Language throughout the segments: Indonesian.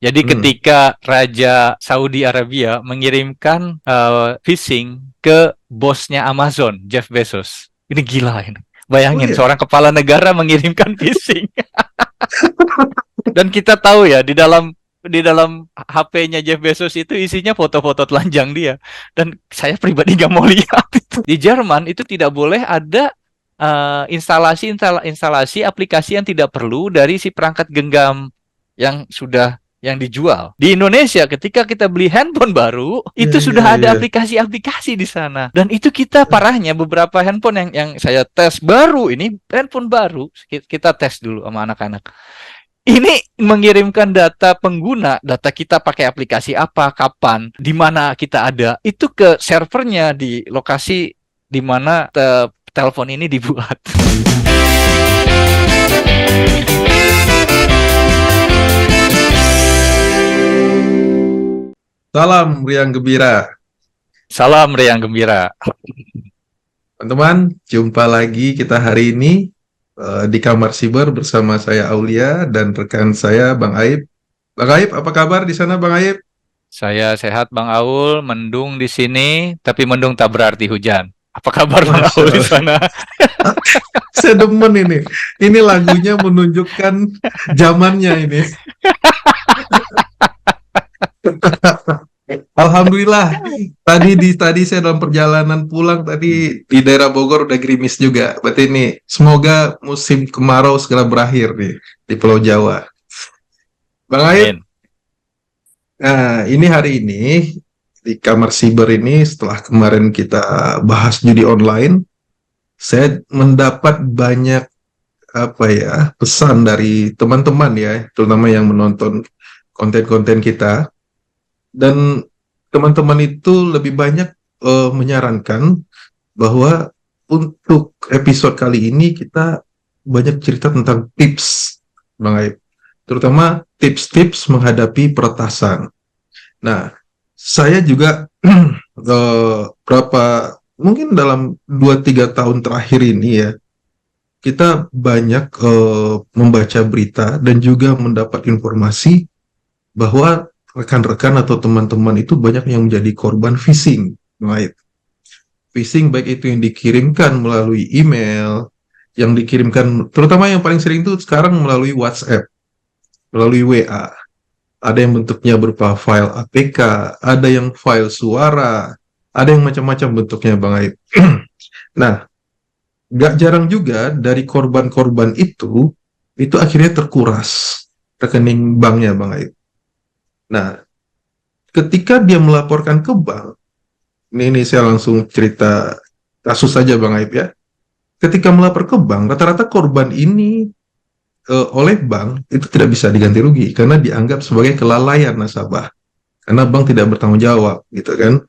Jadi ketika Raja Saudi Arabia mengirimkan phishing ke bosnya Amazon, Jeff Bezos. Ini gila ini. Bayangin seorang kepala negara mengirimkan phishing. Dan kita tahu ya di dalam HP-nya Jeff Bezos itu isinya foto-foto telanjang dia. Dan saya pribadi nggak mau lihat itu. Di Jerman itu tidak boleh ada instalasi aplikasi yang tidak perlu dari si perangkat genggam yang dijual. Di Indonesia ketika kita beli handphone baru, itu sudah ada aplikasi-aplikasi di sana. Dan itu kita parahnya beberapa handphone yang saya tes baru, ini handphone baru, kita tes dulu sama anak-anak. Ini mengirimkan data pengguna, data kita pakai aplikasi apa, kapan, di mana kita ada, itu ke servernya di lokasi di mana telepon ini dibuat. Salam riang gembira. Salam riang gembira. Teman-teman, jumpa lagi kita hari ini di Kamar Siber bersama saya Aulia dan rekan saya Bang Aib. Bang Aib, apa kabar di sana Bang Aib? Saya sehat Bang Aul, mendung di sini, tapi mendung tak berarti hujan. Apa kabar Bang Aul di sana? Saya demen ini. Ini lagunya menunjukkan zamannya ini. Alhamdulillah. Tadi saya dalam perjalanan pulang tadi di daerah Bogor udah gerimis juga. Berarti ini semoga musim kemarau segera berakhir nih di Pulau Jawa. Bang Aib. Nah, ini hari ini di Kamar Siber ini setelah kemarin kita bahas judi online, saya mendapat banyak pesan dari teman-teman ya, terutama yang menonton konten-konten kita. Dan teman-teman itu lebih banyak menyarankan bahwa untuk episode kali ini kita banyak cerita tentang tips, Bang Aib. Terutama tips-tips menghadapi peretasan. Nah, saya juga mungkin dalam 2-3 tahun terakhir ini ya, kita banyak membaca berita dan juga mendapat informasi bahwa rekan-rekan atau teman-teman itu banyak yang menjadi korban phishing. Baik. Phishing baik itu yang dikirimkan melalui email, yang dikirimkan, terutama yang paling sering itu sekarang melalui WhatsApp, melalui WA. Ada yang bentuknya berupa file APK, ada yang file suara, ada yang macam-macam bentuknya Bang Aib. Nah, gak jarang juga dari korban-korban itu akhirnya terkuras rekening banknya Bang Aib. Nah, ketika dia melaporkan ke bank, ini saya langsung cerita kasus saja Bang Aib ya. Ketika melapor ke bank, rata-rata korban ini oleh bank itu tidak bisa diganti rugi karena dianggap sebagai kelalaian nasabah. Karena bank tidak bertanggung jawab, gitu kan,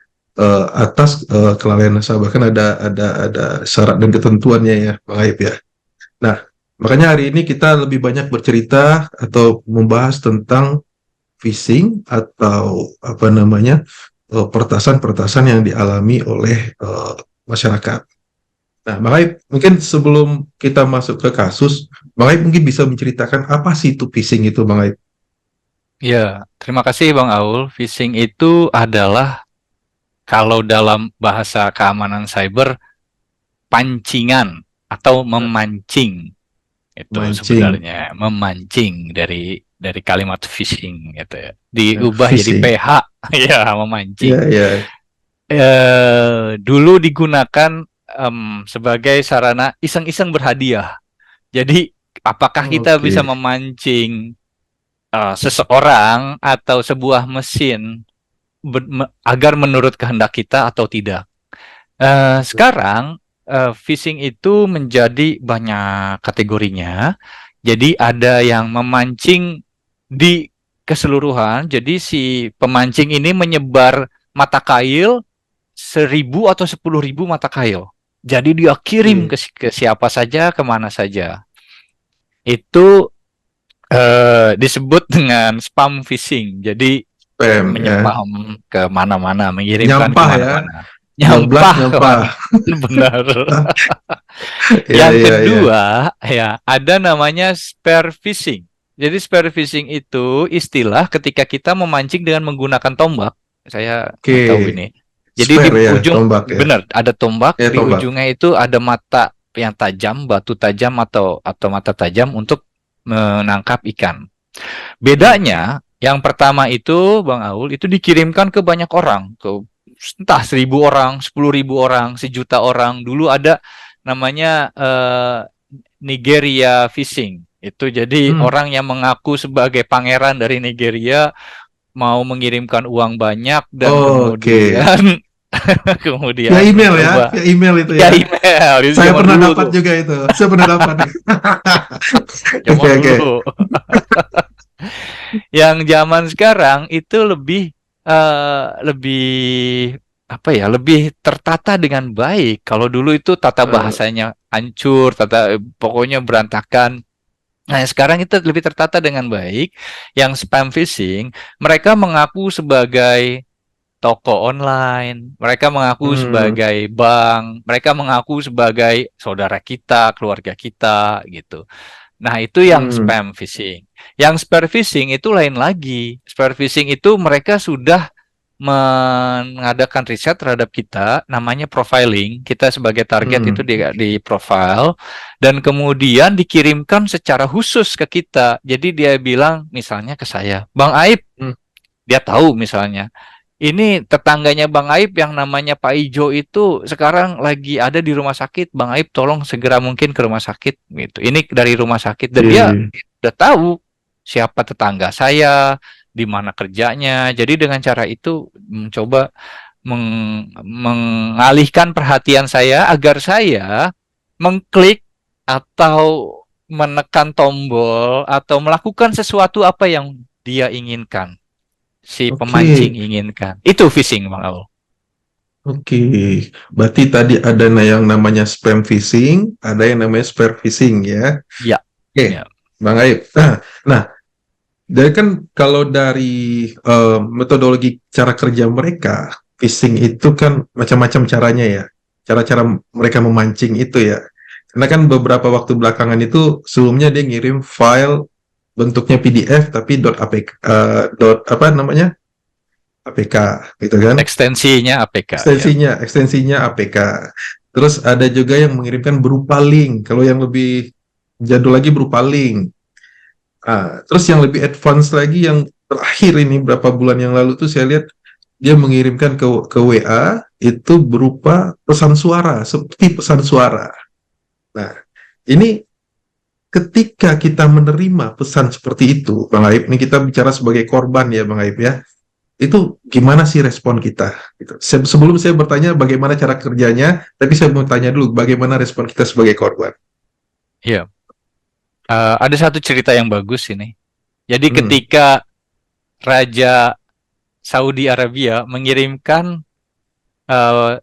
atas kelalaian nasabah. Kan ada syarat dan ketentuannya ya, Bang Aib ya. Nah, makanya hari ini kita lebih banyak bercerita atau membahas tentang phishing atau peretasan-peretasan yang dialami oleh masyarakat. Nah, Bang Aib, mungkin sebelum kita masuk ke kasus, Bang Aib mungkin bisa menceritakan apa sih itu phishing itu, Bang Aib? Ya, terima kasih Bang Aul. Phishing itu adalah kalau dalam bahasa keamanan cyber pancingan atau memancing. Itu sebenarnya memancing dari kalimat phishing gitu ya. Diubah jadi PH ya, memancing. Dulu digunakan sebagai sarana iseng-iseng berhadiah. Jadi apakah kita bisa memancing seseorang atau sebuah mesin agar menurut kehendak kita atau tidak? Sekarang phishing itu menjadi banyak kategorinya. Jadi ada yang memancing di keseluruhan. Jadi si pemancing ini menyebar mata kail 1.000 atau 10.000 mata kail. Jadi dia kirim ke siapa saja, kemana saja. Itu disebut dengan spam phishing. Jadi menyebar ke mana-mana, mengirimkan ke mana-mana. Nyampah. Benar. Yang kedua, ya ada namanya spear phishing. Jadi spear fishing itu istilah ketika kita memancing dengan menggunakan tombak. Saya Oke, tahu ini. Jadi di spare ya, ujung, tombak ya. benar, ada tombak, Ya, di tombak. ujungnya itu ada mata yang tajam, batu tajam atau mata tajam untuk menangkap ikan. Bedanya, yang pertama itu, Bang Aul, itu dikirimkan ke banyak orang, ke entah 1.000 orang, 10.000 orang, 1 juta orang. Dulu ada namanya Nigeria Fishing. Itu jadi Hmm. orang yang mengaku sebagai pangeran dari Nigeria mau mengirimkan uang banyak dan Oke. kemudian Via kemudian email ya, mencoba via email itu via ya. email itu Saya zaman pernah dulu dapat tuh, juga itu. Saya pernah dapat. Oke, zaman oke. dulu. Yang zaman sekarang itu lebih apa ya, lebih tertata dengan baik. Kalau dulu itu tata Eh, bahasanya hancur, pokoknya berantakan. Nah, sekarang itu lebih tertata dengan baik. Yang spam phishing, mereka mengaku sebagai toko online, mereka mengaku hmm, sebagai bank, mereka mengaku sebagai saudara kita, keluarga kita, gitu. Nah, itu yang hmm, spam phishing. Yang spear phishing itu lain lagi. Spear phishing itu mereka sudah mengadakan riset terhadap kita, namanya profiling. Kita sebagai target itu hmm, di profile dan kemudian dikirimkan secara khusus ke kita. Jadi dia bilang misalnya ke saya, Bang Aib, hmm. dia tahu misalnya, ini tetangganya Bang Aib yang namanya Pak Ijo itu sekarang lagi ada di rumah sakit. Bang Aib tolong segera mungkin ke rumah sakit gitu. Ini dari rumah sakit dan dia Oke. udah tahu siapa tetangga saya, di mana kerjanya. Jadi dengan cara itu mencoba mengalihkan perhatian saya agar saya mengklik atau menekan tombol atau melakukan sesuatu apa yang dia inginkan, si Oke. pemancing inginkan. Itu fishing, Bang Aul. Oke. Berarti tadi ada yang namanya spam phishing, ada yang namanya spear phishing ya. Ya, Oke, ya. Bang Aib. Nah, dari kan kalau dari metodologi cara kerja mereka, phishing itu kan macam-macam caranya ya. Cara-cara mereka memancing itu ya. Karena kan beberapa waktu belakangan itu sebelumnya dia ngirim file bentuknya PDF tapi .apk apa namanya? APK gitu kan. Ekstensinya APK, ya. Ekstensinya APK. Terus ada juga yang mengirimkan berupa link. Kalau yang lebih jadul lagi berupa link. Terus yang lebih advance lagi yang terakhir ini berapa bulan yang lalu tuh saya lihat dia mengirimkan ke WA itu berupa pesan suara, seperti pesan suara. Nah, ini ketika kita menerima pesan seperti itu, Bang Aib, ini kita bicara sebagai korban ya, Bang Aib ya. Itu gimana sih respon kita? Gitu. Sebelum saya bertanya bagaimana cara kerjanya, tapi saya mau tanya dulu bagaimana respon kita sebagai korban. Iya. Ada satu cerita yang bagus ini. Jadi Hmm. ketika Raja Saudi Arabia mengirimkan uh,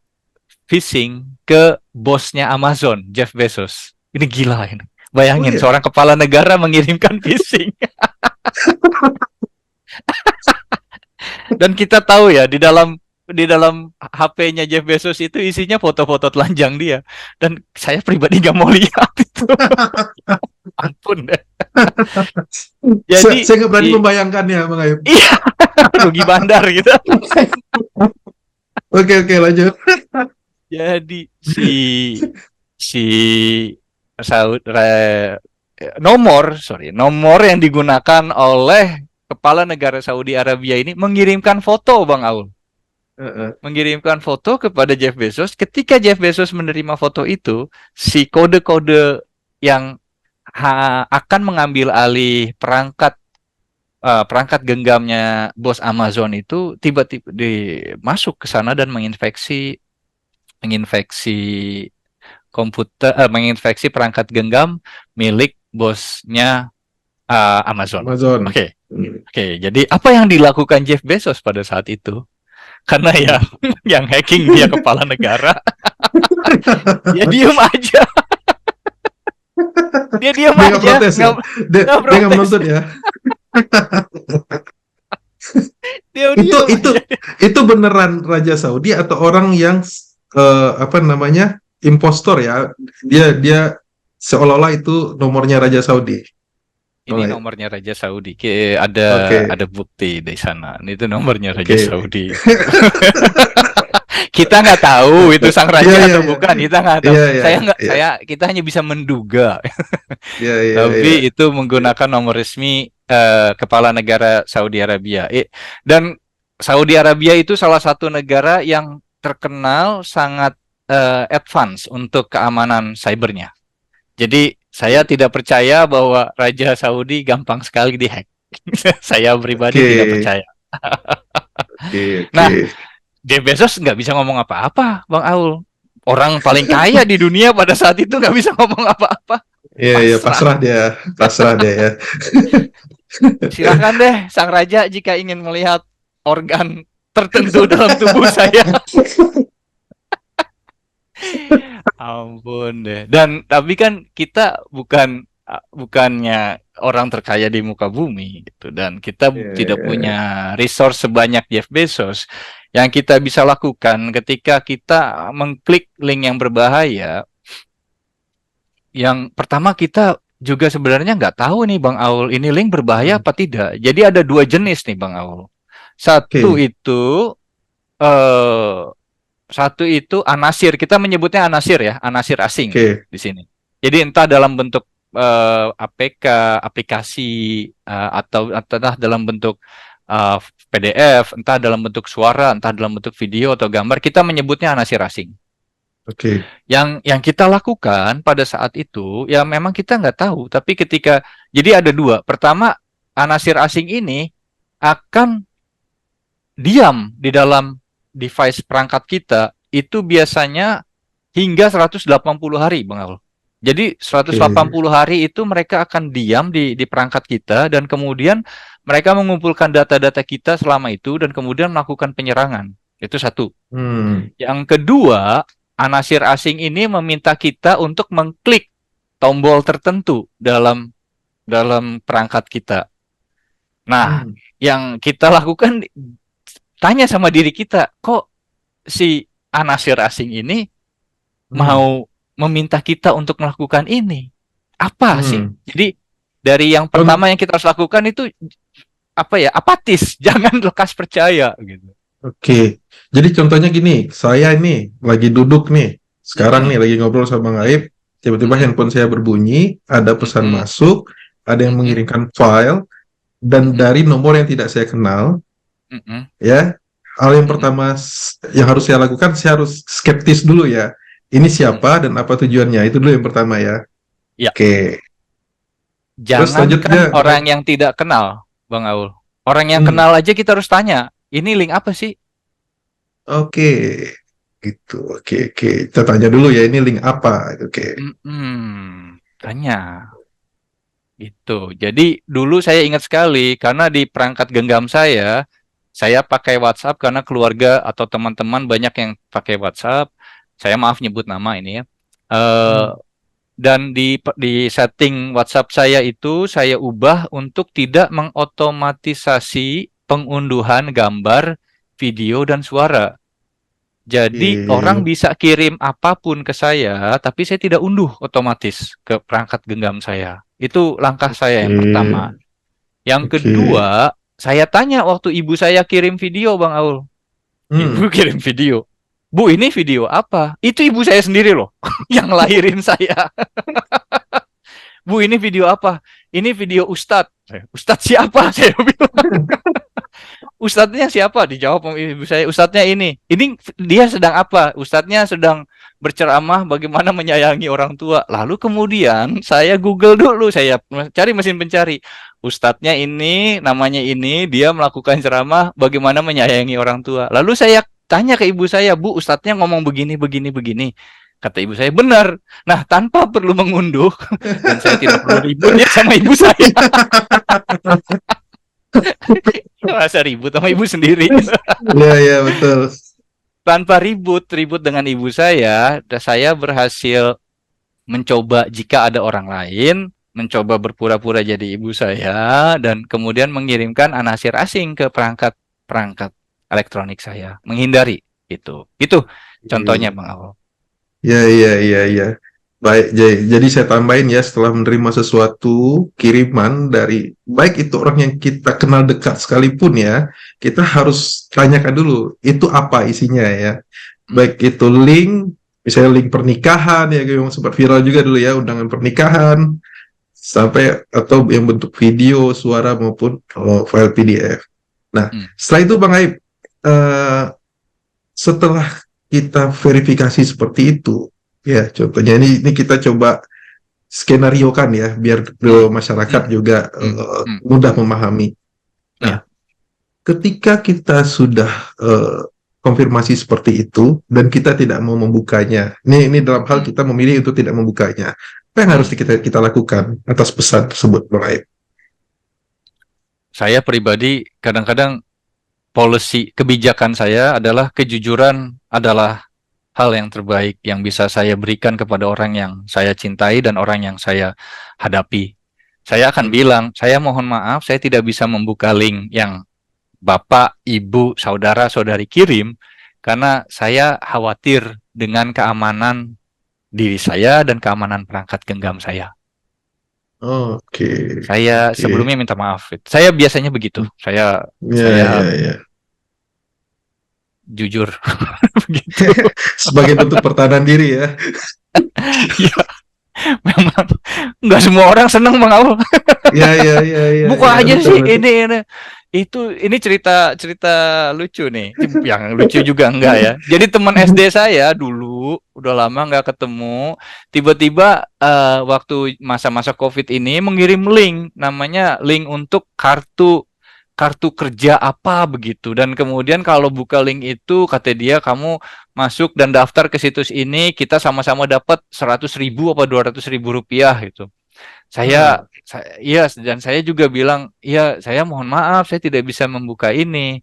phishing ke bosnya Amazon, Jeff Bezos. Ini gila ini. Oh Bayangin iya. seorang kepala negara mengirimkan phishing. Dan kita tahu ya di dalam HP-nya Jeff Bezos itu isinya foto-foto telanjang dia. Dan saya pribadi nggak mau lihat itu. Ampun deh. Jadi Saya nggak berani si membayangkannya, Bang Aib. iya, rugi bandar gitu. Oke, oke, lanjut. Jadi si nomor yang digunakan oleh kepala negara Saudi Arabia ini mengirimkan foto, Bang Aul. Heeh. Mengirimkan foto kepada Jeff Bezos. Ketika Jeff Bezos menerima foto itu, si kode-kode yang akan mengambil alih perangkat genggamnya bos Amazon itu tiba-tiba masuk ke sana dan menginfeksi menginfeksi perangkat genggam milik bosnya Amazon. Amazon. Oke, Hmm. oke. Jadi apa yang dilakukan Jeff Bezos pada saat itu? Karena ya Hmm. yang hacking dia kepala negara, dia diem aja, dia diem Dia nggak aja, protes ya? nggak Dia nggak protes, menuntut ya? dia Itu diem itu aja. itu beneran Raja Saudi atau orang yang apa namanya impostor ya? Dia dia seolah-olah itu nomornya Raja Saudi. Ini Mulai. nomornya Raja Saudi. Oke, Ada bukti di sana. Itu nomornya Raja oke. Saudi. Kita nggak tahu itu sang Iya, raja iya, atau iya. bukan. Kita nggak tahu. Iya, iya, iya. Kita hanya bisa menduga. Iya, iya, iya. Tapi itu Iya. menggunakan nomor resmi kepala negara Saudi Arabia. Dan Saudi Arabia itu salah satu negara yang terkenal sangat advance untuk keamanan cybernya. Jadi saya tidak percaya bahwa Raja Saudi gampang sekali dihack. Saya pribadi tidak Oke, percaya. oke, oke. Nah, Jeff Bezos nggak bisa ngomong apa-apa, Bang Aul. Orang paling kaya di dunia pada saat itu nggak bisa ngomong apa-apa. Iya, iya, Pasrah. pasrah dia ya. Silahkan deh, sang raja jika ingin melihat organ tertentu dalam tubuh saya. Ampun deh. Dan tapi kan kita bukannya orang terkaya di muka bumi gitu, dan kita Iya, tidak iya, iya. punya resource sebanyak Jeff Bezos. Yang kita bisa lakukan ketika kita mengklik link yang berbahaya, yang pertama kita juga sebenarnya nggak tahu nih Bang Aul, ini link berbahaya Hmm. apa tidak. Jadi ada dua jenis nih Bang Aul. Satu Oke, itu eh satu itu anasir, kita menyebutnya anasir ya, anasir asing oke. di sini. Jadi entah dalam bentuk APK, aplikasi, atau entah dalam bentuk eh, PDF, entah dalam bentuk suara, entah dalam bentuk video atau gambar, kita menyebutnya anasir asing. Oke. Yang kita lakukan pada saat itu, ya memang kita nggak tahu, tapi jadi ada dua. Pertama, anasir asing ini akan diam di dalam device perangkat kita itu biasanya hingga 180 hari, Bang Al. Jadi Oke. 180 hari itu mereka akan diam di perangkat kita, dan kemudian mereka mengumpulkan data-data kita selama itu dan kemudian melakukan penyerangan. Itu satu. Hmm. Yang kedua, anasir asing ini meminta kita untuk mengklik tombol tertentu dalam dalam perangkat kita. Nah, Hmm. yang kita lakukan, tanya sama diri kita, kok si anasir asing ini Hmm. mau meminta kita untuk melakukan ini? Apa sih? Hmm. Jadi dari yang Con- pertama yang kita harus lakukan itu apa ya? Apatis, jangan lekas percaya gitu. Oke. Jadi contohnya gini, saya ini lagi duduk nih, sekarang nih Mm-mm, lagi ngobrol sama Bang Aib, tiba-tiba mm-mm, handphone saya berbunyi, ada pesan mm-mm, masuk, ada yang mm-mm, mengirimkan file, dan mm-mm, dari nomor yang tidak saya kenal, mm-mm, ya, hal yang mm-mm, pertama yang harus saya lakukan, saya harus skeptis dulu ya. Ini mm-mm. siapa dan apa tujuannya? Itu dulu yang pertama ya. Ya, Oke. Terus jangankan selanjutnya, orang yang tidak kenal, Bang Aul. Orang yang hmm, kenal aja kita harus tanya, ini link apa sih? oke, gitu. Oke, oke. Kita tanya dulu ya, ini link apa? Oke. Tanya. Itu. Jadi dulu saya ingat sekali karena di perangkat genggam saya pakai WhatsApp karena keluarga atau teman-teman banyak yang pakai WhatsApp. Saya maaf nyebut nama ini ya. Eh, Hmm, dan di setting WhatsApp saya itu saya ubah untuk tidak mengotomatisasi pengunduhan gambar, video dan suara. Jadi orang oke, bisa kirim apapun ke saya, tapi saya tidak unduh otomatis ke perangkat genggam saya. Itu langkah saya yang oke, pertama. Yang oke. kedua, saya tanya waktu ibu saya kirim video, Bang Aul. Hmm, Ibu kirim video. Bu, ini video apa? Itu ibu saya sendiri loh, yang lahirin saya. Bu, ini video apa? Ini video Ustadz. Ustadz siapa? Saya bilang. Ustadznya siapa? Dijawab sama ibu saya. Ustadznya ini. Ini dia sedang apa? Ustadznya sedang berceramah bagaimana menyayangi orang tua. Lalu kemudian saya Google dulu, saya cari mesin pencari. Ustadznya ini, namanya ini, dia melakukan ceramah bagaimana menyayangi orang tua. Lalu saya tanya ke ibu saya, Bu, Ustadznya ngomong begini, begini, begini. Kata ibu saya, benar. Nah, tanpa perlu mengunduh, dan saya tidak perlu ribut ya sama ibu saya. Masa ribut sama ibu sendiri. iya, iya, betul. Tanpa ribut dengan ibu saya berhasil mencoba jika ada orang lain, mencoba berpura-pura jadi ibu saya, dan kemudian mengirimkan anasir asing ke perangkat elektronik saya. Menghindari itu. Itu contohnya, Iya, Bang Awal. iya, iya, iya, iya. Baik, jadi saya tambahin ya, setelah menerima sesuatu kiriman dari baik itu orang yang kita kenal dekat sekalipun ya, kita harus tanyakan dulu itu apa isinya ya. Hmm. Baik itu link, misalnya link pernikahan ya, yang sempat viral juga dulu ya, undangan pernikahan, sampai atau yang bentuk video, suara maupun file PDF. Nah, Hmm. setelah itu Bang Aib, eh, setelah kita verifikasi seperti itu, ya contohnya ini kita coba skenario kan ya, biar Hmm. masyarakat Hmm. juga Hmm. Hmm. mudah memahami. Nah, Ya. ketika kita sudah konfirmasi seperti itu dan kita tidak mau membukanya, ini dalam hal Hmm. kita memilih untuk tidak membukanya, apa yang harus Hmm. kita lakukan atas pesan tersebut, Bang Aib? Saya pribadi kadang-kadang kebijakan saya adalah kejujuran adalah hal yang terbaik yang bisa saya berikan kepada orang yang saya cintai dan orang yang saya hadapi. Saya akan bilang, saya mohon maaf, saya tidak bisa membuka link yang Bapak, Ibu, Saudara, Saudari kirim, karena saya khawatir dengan keamanan diri saya dan keamanan perangkat genggam saya. Oke, Saya oke. sebelumnya minta maaf. Saya biasanya begitu. Saya Ya, saya ya, ya. jujur begitu. Sebagai bentuk pertahanan diri ya. Ya, memang nggak semua orang senang Bang Aul. Ya, ya, ya, ya, Buka ya, aja betul, sih betul. ini cerita cerita lucu nih. Yang lucu juga enggak ya. Jadi teman SD saya dulu udah lama nggak ketemu, tiba-tiba waktu masa-masa COVID ini mengirim link, namanya link untuk kartu kartu kerja apa begitu, dan kemudian kalau buka link itu kata dia kamu masuk dan daftar ke situs ini, kita sama-sama dapat 100.000 apa 200.000 rupiah gitu. Ah, Iya, dan saya juga bilang, iya, saya mohon maaf, saya tidak bisa membuka ini.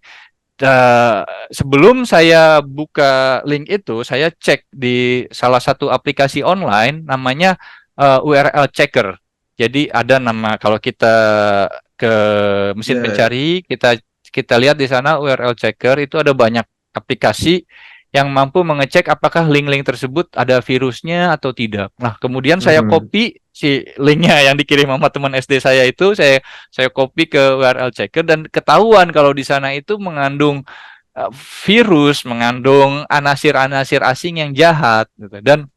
Sebelum saya buka link itu, saya cek di salah satu aplikasi online, namanya URL Checker. Jadi ada nama, kalau kita ke mesin ya. pencari, kita lihat di sana URL Checker, itu ada banyak aplikasi yang mampu mengecek apakah link-link tersebut ada virusnya atau tidak. Nah, kemudian saya Mhm. copy si linknya yang dikirim sama teman SD saya itu, saya copy ke URL checker, dan ketahuan kalau di sana itu mengandung virus, mengandung anasir-anasir asing yang jahat gitu. Dan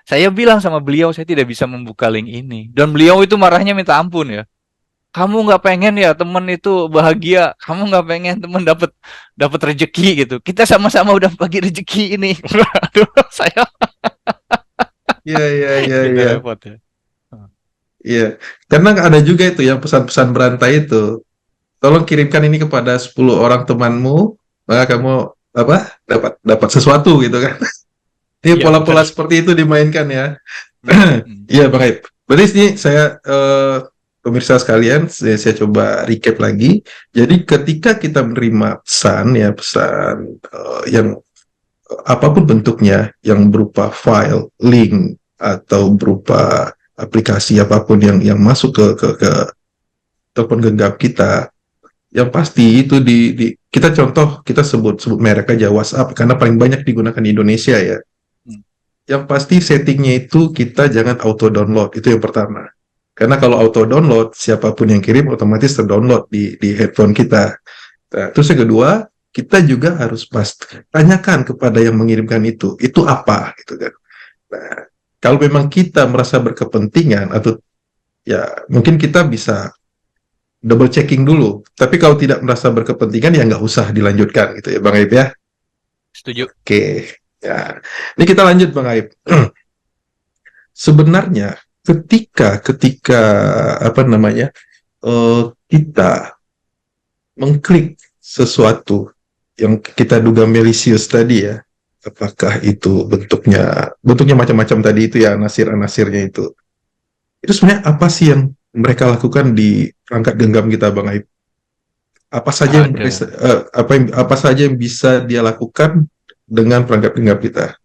saya bilang sama beliau, saya tidak bisa membuka link ini. Dan beliau itu marahnya minta ampun ya. Kamu nggak pengen ya temen itu bahagia, kamu nggak pengen temen dapat dapat rezeki gitu. Kita sama-sama udah bagi rezeki ini. Aduh, saya Ya, ya, ya, kita ya. repot ya. Iya, karena ada juga itu yang pesan-pesan berantai itu. Tolong kirimkan ini kepada 10 orang temanmu, maka kamu apa? Dapat sesuatu gitu kan. Ini Iya pola-pola benar. seperti itu dimainkan ya. Hmm, hmm, Iya, Bang Aib. Berarti ini saya pemirsa sekalian, saya coba recap lagi. Jadi ketika kita menerima pesan ya, pesan yang apapun bentuknya, yang berupa file, link atau berupa aplikasi apapun yang masuk ke telepon genggam kita, yang pasti itu kita contoh, kita sebut merek aja WhatsApp karena paling banyak digunakan di Indonesia ya. hmm. Yang pasti settingnya itu kita jangan auto download, itu yang pertama. Karena kalau auto download, siapapun yang kirim otomatis terdownload di headphone kita. Nah, terus yang kedua, kita juga harus tanyakan kepada yang mengirimkan itu apa gitu kan. Nah, kalau memang kita merasa berkepentingan atau ya mungkin kita bisa double checking dulu. Tapi kalau tidak merasa berkepentingan ya nggak usah dilanjutkan gitu ya Bang Aib ya. Setuju. Oke, ya. Ini kita lanjut Bang Aib. Sebenarnya ketika ketika apa namanya kita mengklik sesuatu yang kita duga malicious tadi ya, apakah itu bentuknya macam-macam tadi itu ya, anasir-anasirnya itu sebenarnya apa sih yang mereka lakukan di perangkat genggam kita Bang Aib? Apa saja yang Ada. apa saja yang bisa dia lakukan dengan perangkat genggam kita?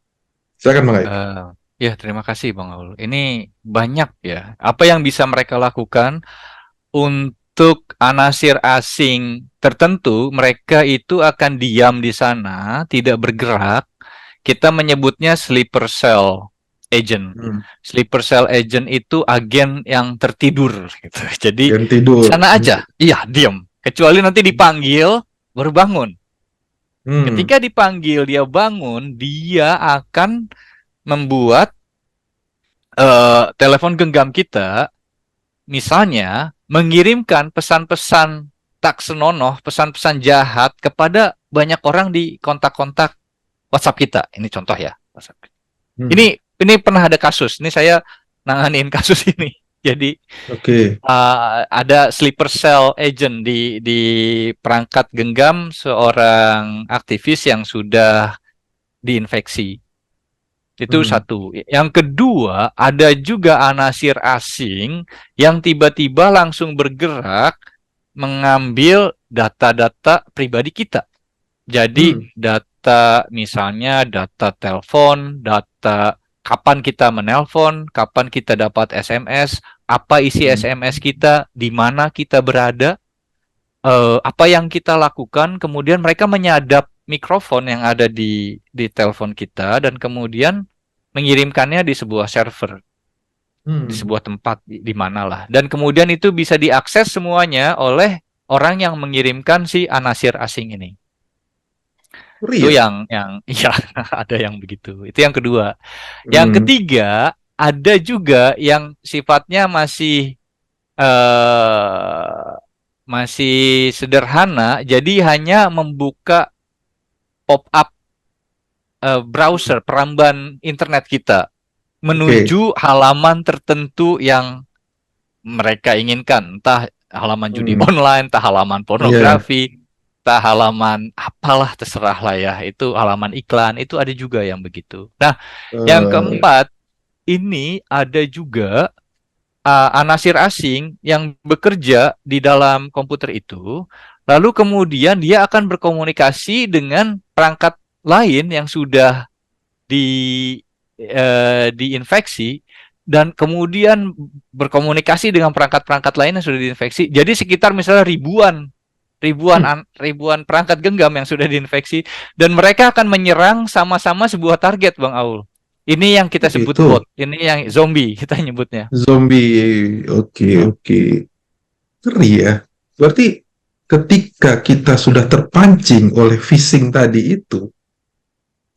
Silakan Bang Aib. eh ya, terima kasih Bang Aul. Ini banyak ya. Apa yang bisa mereka lakukan untuk anasir asing tertentu, mereka itu akan diam di sana, tidak bergerak. Kita menyebutnya sleeper cell. agent. Hmm. Sleeper cell agent itu agen yang tertidur gitu. Jadi Yang tidur. sana aja, iya diam. Kecuali nanti dipanggil baru bangun. Hmm. Ketika dipanggil dia bangun, dia akan membuat telepon genggam kita, misalnya mengirimkan pesan-pesan tak senonoh, pesan-pesan jahat kepada banyak orang di kontak-kontak WhatsApp kita. Ini contoh ya, WhatsApp. Hmm. Ini pernah ada kasus. Ini saya nanganin kasus ini. Jadi Oke. ada sleeper cell agent di perangkat genggam seorang aktivis yang sudah diinfeksi. Itu satu. Yang kedua, ada juga anasir asing yang tiba-tiba langsung bergerak mengambil data-data pribadi kita. Jadi data, misalnya data telepon, data kapan kita menelpon, kapan kita dapat SMS, apa isi SMS kita, di mana kita berada, apa yang kita lakukan, kemudian mereka menyadap mikrofon yang ada di telepon kita dan kemudian mengirimkannya di sebuah server, di sebuah tempat di mana lah. Dan kemudian itu bisa diakses semuanya oleh orang yang mengirimkan si anasir asing ini. Itu yang ya ada yang begitu. Itu yang kedua. Yang ketiga, ada juga yang sifatnya masih masih sederhana, jadi hanya membuka pop-up browser, peramban internet kita menuju halaman tertentu yang mereka inginkan, entah halaman judi online, entah halaman pornografi, entah halaman apalah, terserah lah ya, itu halaman iklan, itu ada juga yang begitu. Nah, yang keempat, ini ada juga anasir asing yang bekerja di dalam komputer itu, lalu kemudian dia akan berkomunikasi dengan perangkat lain yang sudah diinfeksi, dan kemudian berkomunikasi dengan perangkat-perangkat lain yang sudah diinfeksi. Jadi sekitar misalnya ribuan perangkat genggam yang sudah diinfeksi, dan mereka akan menyerang sama-sama sebuah target, Bang Aul. Ini yang kita sebut bot, ini yang zombie kita nyebutnya. Zombie, oke. Ngeri ya. Berarti ketika kita sudah terpancing oleh phishing tadi itu,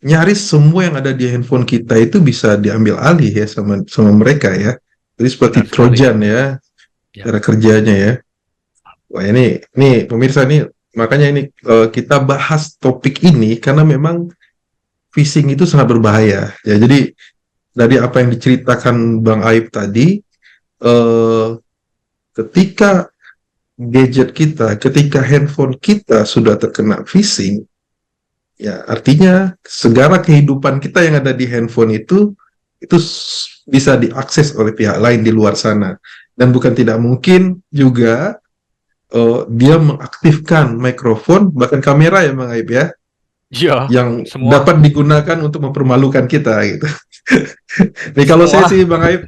nyaris semua yang ada di handphone kita itu bisa diambil alih ya sama mereka ya. Jadi seperti Trojan ya, cara kerjanya ya. Wah ini pemirsa, ini makanya ini kita bahas topik ini karena memang phishing itu sangat berbahaya ya. Jadi dari apa yang diceritakan Bang Aib tadi, ketika gadget kita, ketika handphone kita sudah terkena phishing, ya artinya segala kehidupan kita yang ada di handphone itu bisa diakses oleh pihak lain di luar sana. Dan bukan tidak mungkin juga dia mengaktifkan mikrofon, bahkan kamera ya Bang Aib ya, yang dapat digunakan untuk mempermalukan kita gitu. Nih kalau saya sih Bang Aib,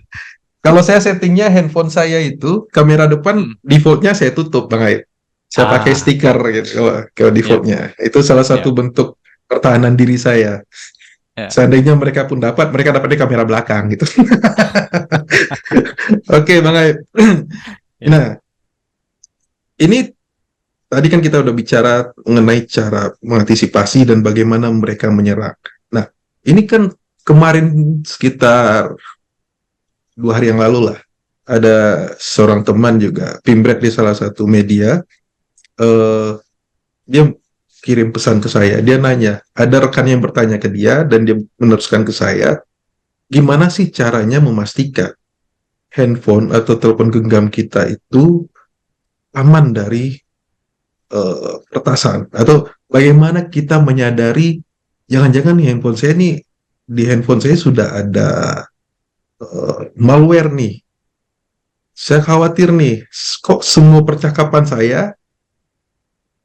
kalau saya settingnya handphone saya itu kamera depan defaultnya saya tutup Bang Aib. Saya pakai stiker gitu kalau defaultnya. Itu salah satu bentuk pertahanan diri saya. Seandainya mereka pun mereka dapatnya kamera belakang gitu. Oke Bang Aib. Nah, ini tadi kan kita udah bicara mengenai cara mengantisipasi dan bagaimana mereka menyerang. Nah, ini kan kemarin sekitar 2 hari yang lalu lah, ada seorang teman juga, Pimbret di salah satu media, dia kirim pesan ke saya, dia nanya, ada rekan yang bertanya ke dia, dan dia meneruskan ke saya, gimana sih caranya memastikan handphone atau telepon genggam kita itu aman dari peretasan, atau bagaimana kita menyadari jangan-jangan handphone saya nih, di handphone saya sudah ada malware nih. Saya khawatir nih, kok semua percakapan saya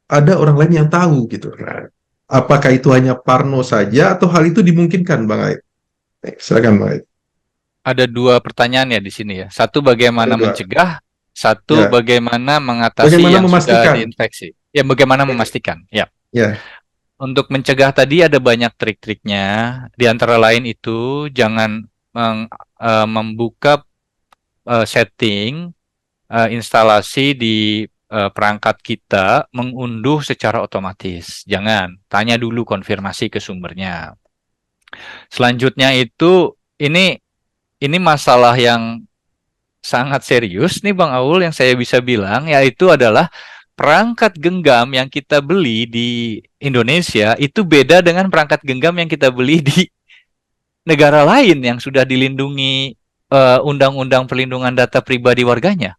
ada orang lain yang tahu gitu. Nah, apakah itu hanya parno saja atau hal itu dimungkinkan, Bang Aib? Silakan Bang Aib. Ada 2 pertanyaan ya di sini ya. Satu, bagaimana mencegah, satu bagaimana mengatasi yang sudah diinfeksi. Ya, bagaimana memastikan. Ya. Untuk mencegah tadi ada banyak trik-triknya. Di antara lain itu jangan membuka setting instalasi di perangkat kita mengunduh secara otomatis. Jangan, tanya dulu konfirmasi ke sumbernya. Selanjutnya itu ini masalah yang sangat serius nih Bang Aul, yang saya bisa bilang, yaitu adalah perangkat genggam yang kita beli di Indonesia itu beda dengan perangkat genggam yang kita beli di negara lain yang sudah dilindungi Undang-Undang Perlindungan Data Pribadi Warganya.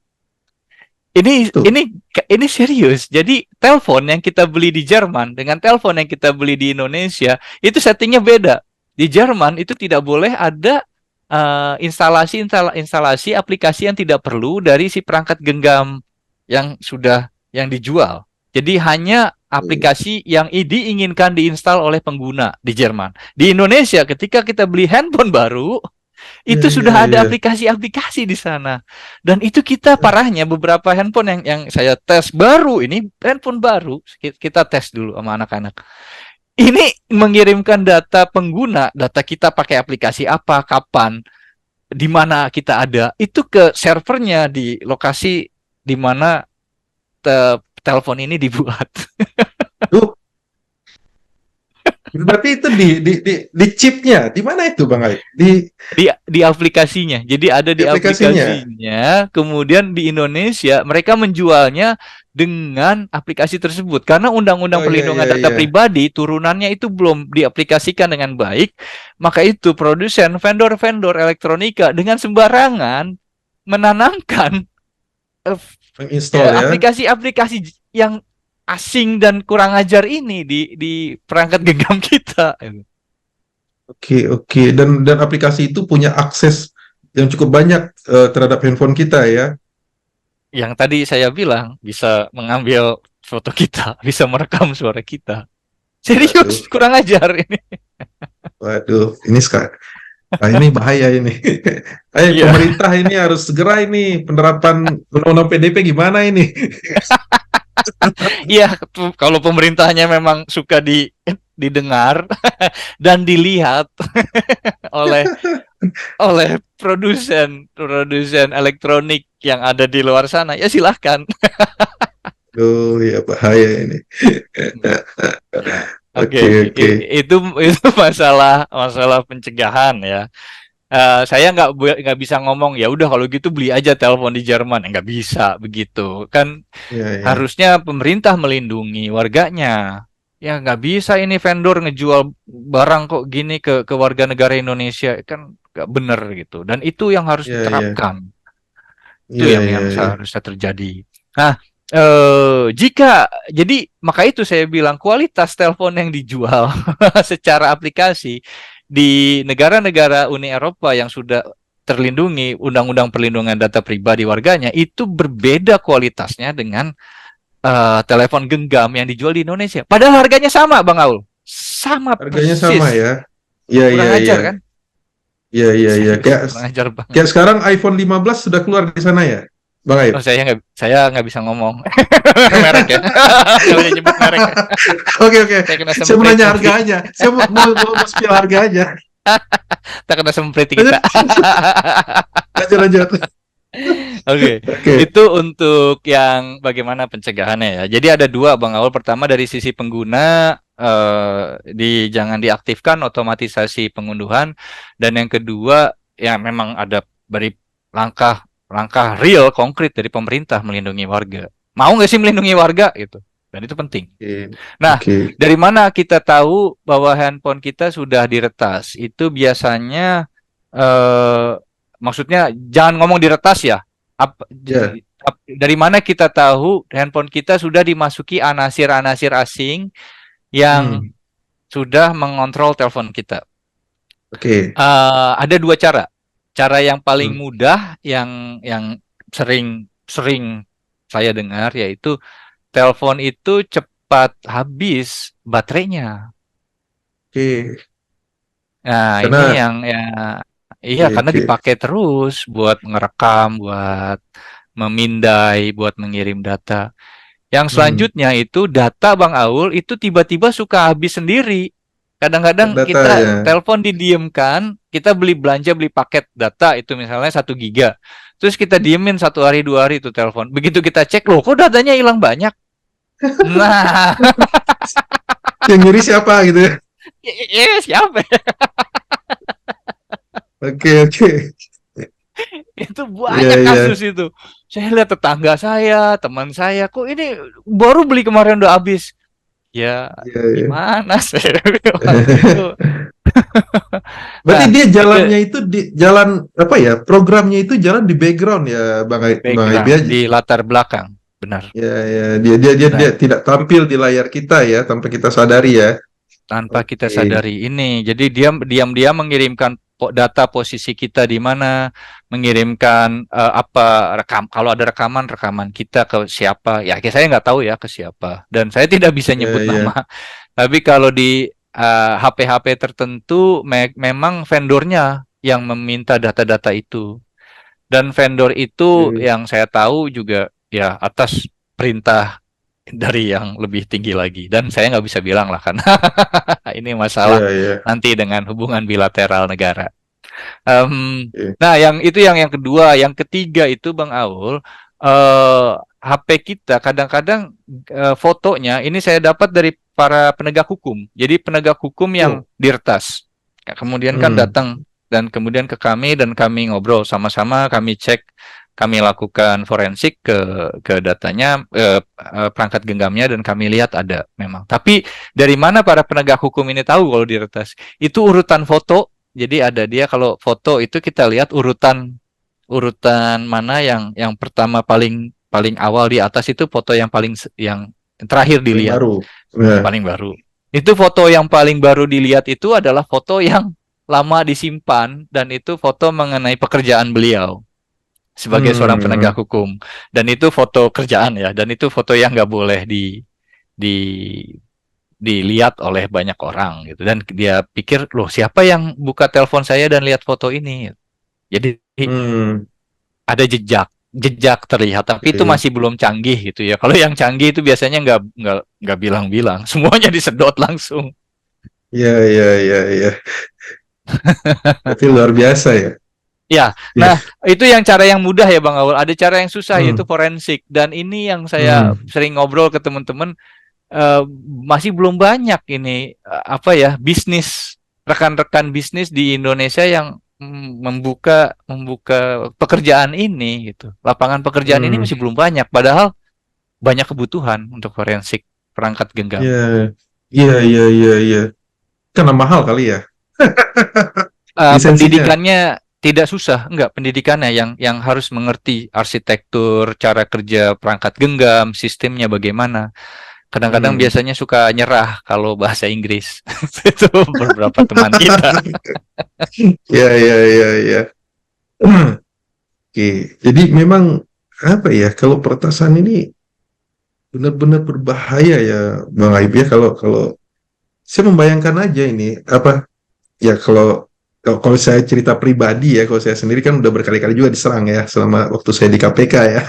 Ini Tuh. ini serius. Jadi telepon yang kita beli di Jerman dengan telepon yang kita beli di Indonesia itu settingnya beda. Di Jerman itu tidak boleh ada instalasi aplikasi yang tidak perlu dari si perangkat genggam yang dijual. Jadi hanya aplikasi yang diinginkan diinstal oleh pengguna di Jerman. Di Indonesia ketika kita beli handphone baru, Iya, itu iya, sudah ada iya. aplikasi-aplikasi di sana. Dan itu kita parahnya beberapa handphone yang saya tes baru, ini handphone baru, kita tes dulu sama anak-anak. Ini mengirimkan data pengguna, data kita pakai aplikasi apa, kapan, di mana kita ada, itu ke servernya di lokasi di mana telepon ini dibuat. Tuh, berarti itu di chipnya, di mana itu Bang Aib? Di aplikasinya. Jadi ada Di di aplikasinya. aplikasinya, kemudian di Indonesia mereka menjualnya dengan aplikasi tersebut. Karena Undang-Undang Oh iya, Perlindungan iya, Data iya. Pribadi turunannya itu belum diaplikasikan dengan baik, maka itu produsen, vendor-vendor elektronika dengan sembarangan menanamkan Menginstall ya. aplikasi-aplikasi yang asing dan kurang ajar ini di perangkat genggam kita. Oke, oke. Dan aplikasi itu punya akses yang cukup banyak terhadap handphone kita ya. Yang tadi saya bilang bisa mengambil foto kita, bisa merekam suara kita. Waduh, Serius, kurang ajar ini. waduh. Ini sekarang. Nah, ini bahaya ini. Iya, Pemerintah ini harus segera ini penerapan undang-undang PDP gimana ini? iya. Kalau pemerintahnya memang suka didengar dan dilihat oleh produsen elektronik yang ada di luar sana, ya silahkan. Oh ya bahaya ini. Ya, oke. Oke, oke. Itu masalah pencegahan ya. Saya nggak bisa ngomong ya udah kalau gitu beli aja telepon di Jerman, nggak bisa begitu kan. Ya, ya. Harusnya pemerintah melindungi warganya. Ya nggak bisa ini vendor ngejual barang kok gini ke warga negara Indonesia, kan nggak bener gitu. Dan itu yang harus Ya, ya. diterapkan. Itu Ya, yang ya, ya. seharusnya terjadi. Nah, jadi maka itu saya bilang kualitas telepon yang dijual secara aplikasi di negara-negara Uni Eropa yang sudah terlindungi Undang-Undang Perlindungan Data Pribadi warganya itu berbeda kualitasnya dengan telepon genggam yang dijual di Indonesia. Padahal harganya sama, Bang Aul. Sama Harganya sama persis. ya. Ya, Kurang ya, ajar ya. kan? Ya, ya, ya. Serius, kurang ajar banget. Kayak sekarang iPhone 15 sudah keluar di sana ya, Bang Aib? Oh, saya nggak bisa ngomong merek ya. Nggak bisa nyebut merek ya. Oke, oke. Saya kena Saya mau semprit nanya nanti. harga aja. Saya mau spill harga aja. Kita kena semprit kita. Lanjut, lanjut, lanjut. Oke, Oke. itu untuk yang bagaimana pencegahannya ya. Jadi ada dua, Bang Aul. Pertama dari sisi pengguna, jangan diaktifkan otomatisasi pengunduhan, dan yang kedua ya memang ada dari langkah real konkret dari pemerintah melindungi warga. Mau nggak sih melindungi warga gitu? Dan itu penting. Oke. Nah, Oke. dari mana kita tahu bahwa handphone kita sudah diretas? Itu biasanya eh maksudnya jangan ngomong diretas ya. Ya. Dari mana kita tahu handphone kita sudah dimasuki anasir-anasir asing yang Hmm. sudah mengontrol telepon kita? Oke. Ada dua cara. Cara yang paling Hmm. mudah yang sering saya dengar yaitu telepon itu cepat habis baterainya. Oke. Nah, ini Karena yang ya iya oke, karena oke. dipakai terus buat ngerekam, buat memindai, buat mengirim data. Yang Hmm. selanjutnya itu data Bang Aul itu tiba-tiba suka habis sendiri. Kadang-kadang Data kita ya. telepon didiemkan, kita beli belanja beli paket data itu misalnya 1 giga. Terus kita diemin 1 hari 2 hari itu telepon. Begitu kita cek, loh kok datanya hilang banyak. Nah, Yang nyuri siapa gitu ya? siapa ya? Oke, oke. Itu Iya, banyak iya. kasus itu. Saya lihat tetangga saya, teman saya, kok ini baru beli kemarin udah habis. Ya, Iya, iya. gimana saya bilang itu. Berarti Nah, dia itu jalannya itu di jalan apa ya? Programnya itu jalan di background ya, Bang Aibi background aja. di latar belakang, benar. Ya, ya. Dia Nah, tidak tampil di layar kita ya, tanpa kita sadari ya. tanpa kita Oke. sadari ini. Jadi dia diam-diam mengirimkan data posisi kita di mana, mengirimkan apa kalau ada rekaman kita ke siapa. Ya, saya nggak tahu ya ke siapa. Dan saya tidak bisa Ya, nyebut ya. nama. Tapi kalau di HP-HP tertentu memang vendornya yang meminta data-data itu. Dan vendor itu Oke. yang saya tahu juga ya atas perintah dari yang lebih tinggi lagi. Dan saya nggak bisa bilang lah karena ini masalah Ya, ya. nanti dengan hubungan bilateral negara. Em, Oke. nah, yang kedua, yang ketiga itu Bang Aul, HP kita kadang-kadang fotonya ini saya dapat dari para penegak hukum. Jadi penegak hukum yang Oh. diretas. Ya, kemudian kan Hmm. datang dan kemudian ke kami dan kami ngobrol sama-sama, kami cek, kami lakukan forensik ke datanya, perangkat genggamnya dan kami lihat ada memang. Tapi dari mana para penegak hukum ini tahu kalau diretas? Itu urutan foto. Jadi ada dia kalau foto itu kita lihat urutan urutan mana yang pertama paling paling awal di atas itu foto yang yang terakhir Paling dilihat, baru. Ya. paling baru. Itu foto yang paling baru dilihat itu adalah foto yang lama disimpan dan itu foto mengenai pekerjaan beliau sebagai seorang Hmm. penegak hukum. Dan itu foto kerjaan ya, dan itu foto yang nggak boleh di dilihat oleh banyak orang gitu. Dan dia pikir, loh siapa yang buka telepon saya dan lihat foto ini? Jadi Hmm. ada jejak terlihat, tapi itu Oke. masih belum canggih gitu ya. Kalau yang canggih itu biasanya nggak bilang-bilang, semuanya disedot langsung. Ya, ya, ya, ya. Tapi luar biasa ya. Ya, Ya. nah itu yang cara yang mudah ya Bang Aul. Ada cara yang susah yaitu Hmm. forensik. Dan ini yang saya Hmm. sering ngobrol ke teman-teman, masih belum banyak ini apa ya bisnis rekan-rekan bisnis di Indonesia yang membuka membuka pekerjaan ini gitu. Lapangan pekerjaan ini Hmm. masih belum banyak. Padahal banyak kebutuhan untuk forensik perangkat genggam. Ya. Iya, iya, iya, iya. Karena mahal kali ya lisensinya. Pendidikannya tidak susah, enggak pendidikannya yang harus mengerti arsitektur, cara kerja perangkat genggam, sistemnya bagaimana. Kadang-kadang Hmm. biasanya suka nyerah kalau bahasa Inggris. Itu beberapa teman kita. Ya, ya, ya, ya. Oke, jadi memang apa ya, kalau peretasan ini benar-benar berbahaya ya, Bang Aib ya. Kalau kalau saya membayangkan aja ini apa ya, kalau saya cerita pribadi ya, kalau saya sendiri kan udah berkali-kali juga diserang ya selama waktu saya di KPK ya.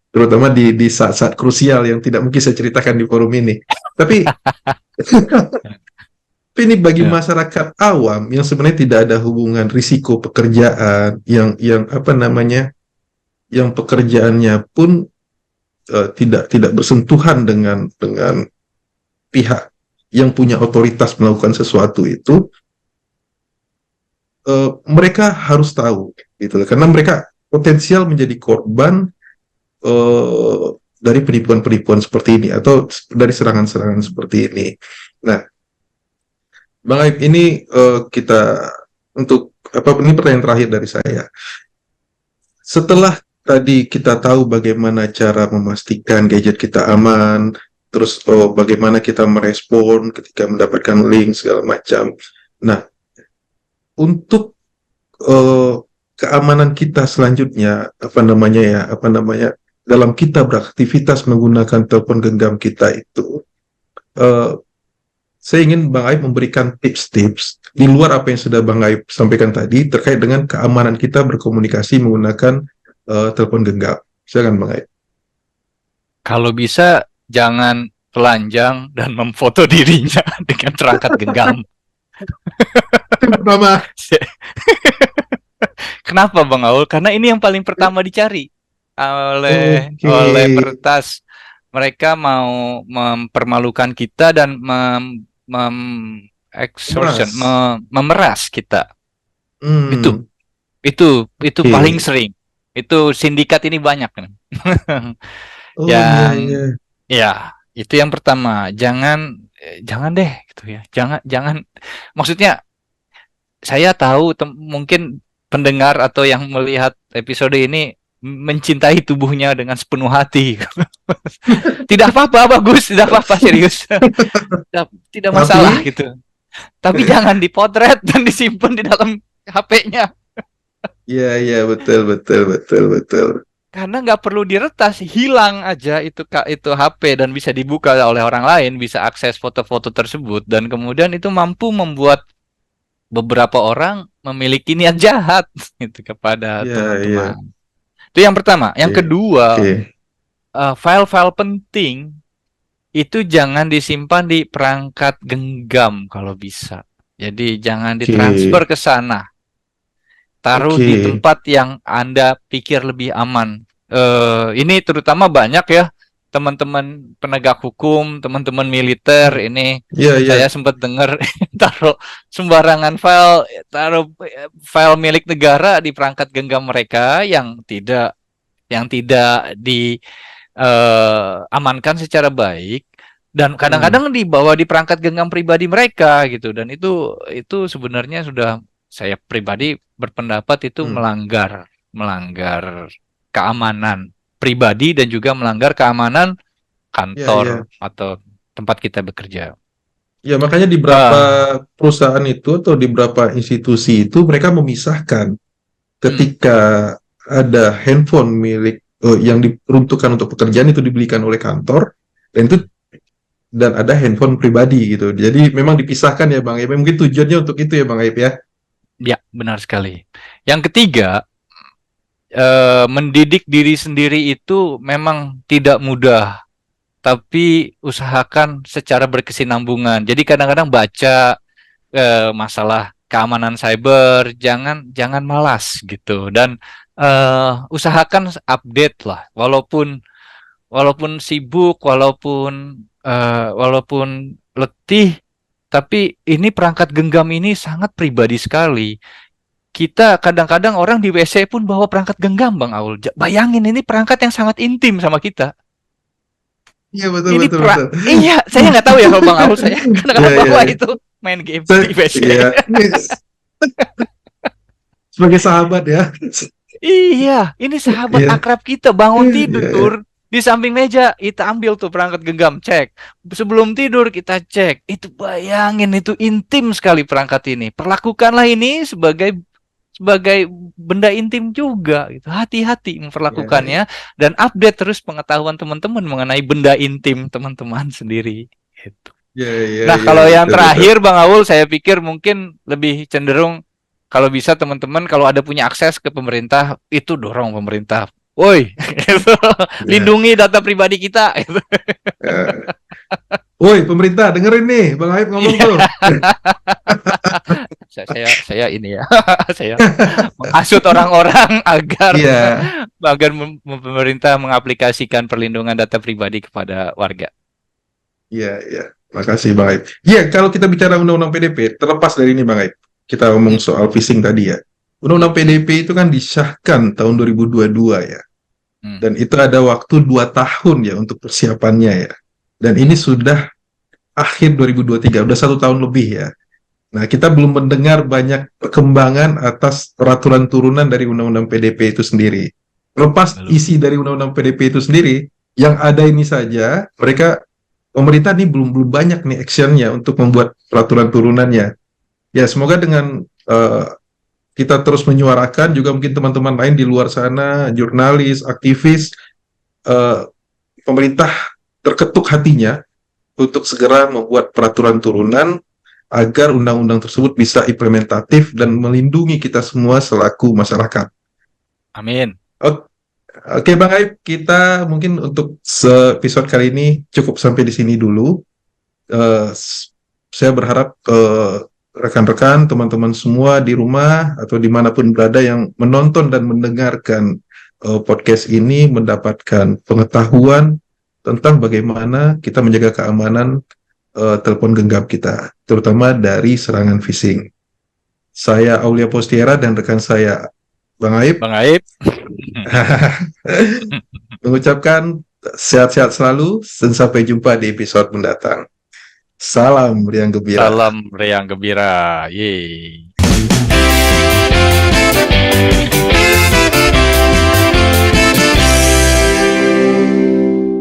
Terutama di saat-saat krusial yang tidak mungkin saya ceritakan di forum ini. Tapi ini bagi Ya. masyarakat awam yang sebenarnya tidak ada hubungan risiko pekerjaan, yang apa namanya, yang pekerjaannya pun tidak bersentuhan dengan pihak yang punya otoritas melakukan sesuatu itu, mereka harus tahu gitu, karena mereka potensial menjadi korban eh, dari penipuan-penipuan seperti ini atau dari serangan-serangan seperti ini. Nah, Bang Aib, ini kita untuk apa, ini pertanyaan terakhir dari saya. Setelah tadi kita tahu bagaimana cara memastikan gadget kita aman, terus bagaimana kita merespon ketika mendapatkan link segala macam. Nah, untuk eh, keamanan kita selanjutnya, apa namanya, dalam kita beraktivitas menggunakan telepon genggam kita itu, eh, saya ingin Bang Aib memberikan tips-tips di luar apa yang sudah Bang Aib sampaikan tadi terkait dengan keamanan kita berkomunikasi menggunakan telepon genggam. Silakan Bang Aib. Kalau bisa jangan telanjang, dan memfoto dirinya dengan perangkat genggam. Yang pertama. Kenapa Bang Aul? Karena ini yang paling pertama dicari oleh Oke. peretas. Mereka mau mempermalukan kita dan extortion, Meras. memeras kita. Hmm. Itu paling Oke. sering. Itu sindikat ini banyak kan. Oh iya Yang iya. ya, itu yang pertama. Jangan deh gitu ya. Jangan maksudnya saya tahu mungkin pendengar atau yang melihat episode ini mencintai tubuhnya dengan sepenuh hati. Tidak apa-apa, bagus, tidak apa-apa, serius. Tidak masalah Tapi gitu. Tapi jangan dipotret dan disimpan di dalam HP-nya. iya iya betul betul betul betul. Karena nggak perlu diretas, hilang aja itu HP dan bisa dibuka oleh orang lain, bisa akses foto-foto tersebut dan kemudian itu mampu membuat beberapa orang memiliki niat jahat gitu kepada Iya iya. teman-teman. Itu yang pertama. Yang Oke. kedua, Oke. file-file penting itu jangan disimpan di perangkat genggam kalau bisa. Jadi jangan ditransfer Oke. ke sana. Taruh di Oke. tempat yang Anda pikir lebih aman. Ini terutama banyak ya teman-teman penegak hukum, teman-teman militer ini Iya iya. saya sempat dengar taruh sembarangan taruh file milik negara di perangkat genggam mereka yang tidak diamankan secara baik dan Hmm. kadang-kadang dibawa di perangkat genggam pribadi mereka gitu dan itu sebenarnya sudah saya pribadi berpendapat itu Hmm. melanggar keamanan pribadi dan juga melanggar keamanan Iya iya. kantor atau tempat kita bekerja. Ya, makanya di beberapa Ah, perusahaan itu atau di beberapa institusi itu mereka memisahkan hmm, ketika ada handphone milik yang diperuntukkan untuk pekerjaan itu dibelikan oleh kantor dan ada handphone pribadi gitu. Jadi memang dipisahkan ya Bang. Ya mungkin tujuannya untuk itu ya Bang Aib ya. ya benar sekali. Yang ketiga, mendidik diri sendiri itu memang tidak mudah, tapi usahakan secara berkesinambungan. Jadi kadang-kadang baca masalah keamanan cyber, jangan jangan malas gitu dan usahakan update lah, walaupun sibuk, walaupun letih, tapi ini perangkat genggam ini sangat pribadi sekali. Kita kadang-kadang orang di WC pun bawa perangkat genggam, Bang Aul. Bayangin ini perangkat yang sangat intim sama kita. Iya betul Ini betul betul. iya, saya nggak tahu ya kalau Bang Aul, saya Iya kadang-kadang iya. bawa Iya. itu main game di Saya- WC. Iya. Sebagai sahabat ya. Iya, ini sahabat Iya. akrab kita bangun Iya iya. tidur di samping meja kita ambil tuh perangkat genggam cek. Sebelum tidur kita cek. Itu bayangin itu intim sekali perangkat ini. Perlakukanlah ini sebagai sebagai benda intim juga gitu. Hati-hati Iya iya. memperlakukannya dan update terus pengetahuan teman-teman mengenai benda intim teman-teman sendiri. Gitu. Iya iya Nah, iya kalau yang betul betul. terakhir Bang Aul, saya pikir mungkin lebih cenderung kalau bisa teman-teman kalau ada punya akses ke pemerintah, itu dorong pemerintah. Woi, gitu. Iya. Lindungi data pribadi kita. Gitu. Ya. Woi pemerintah dengerin nih Bang Aib ngomong Iya, tuh. saya ini ya, saya menghasut orang-orang agar Iya. agar pemerintah mengaplikasikan perlindungan data pribadi kepada warga. Iya, iya. Makasih Bang Aib. Iya, kalau kita bicara Undang-Undang PDP, terlepas dari ini Bang Aib, kita ngomong Hmm, soal phishing tadi ya. hmm, Undang-Undang PDP itu kan disahkan tahun 2022 ya. hmm. Dan itu ada waktu 2 tahun ya untuk persiapannya ya. Dan ini sudah akhir 2023, udah 1 tahun lebih ya. Nah, kita belum mendengar banyak perkembangan atas peraturan turunan dari Undang-Undang PDP itu sendiri. Lepas Belum. isi dari Undang-Undang PDP itu sendiri, yang ada ini saja, pemerintah ini belum belum banyak nih actionnya untuk membuat peraturan turunannya. Ya, semoga dengan kita terus menyuarakan, juga mungkin teman-teman lain di luar sana, jurnalis, aktivis, eh, pemerintah terketuk hatinya untuk segera membuat peraturan turunan agar undang-undang tersebut bisa implementatif dan melindungi kita semua selaku masyarakat. Amin. O- Oke Bang Aib, kita mungkin untuk episode kali ini cukup sampai di sini dulu. Saya berharap rekan-rekan, teman-teman semua di rumah atau dimanapun berada yang menonton dan mendengarkan podcast ini mendapatkan pengetahuan tentang bagaimana kita menjaga keamanan telepon genggam kita, terutama dari serangan phishing. Saya Aulia Postiera dan rekan saya Bang Aib Bang Aib. mengucapkan sehat-sehat selalu dan sampai jumpa di episode mendatang. Salam riang gembira. Salam riang gembira. Yeay.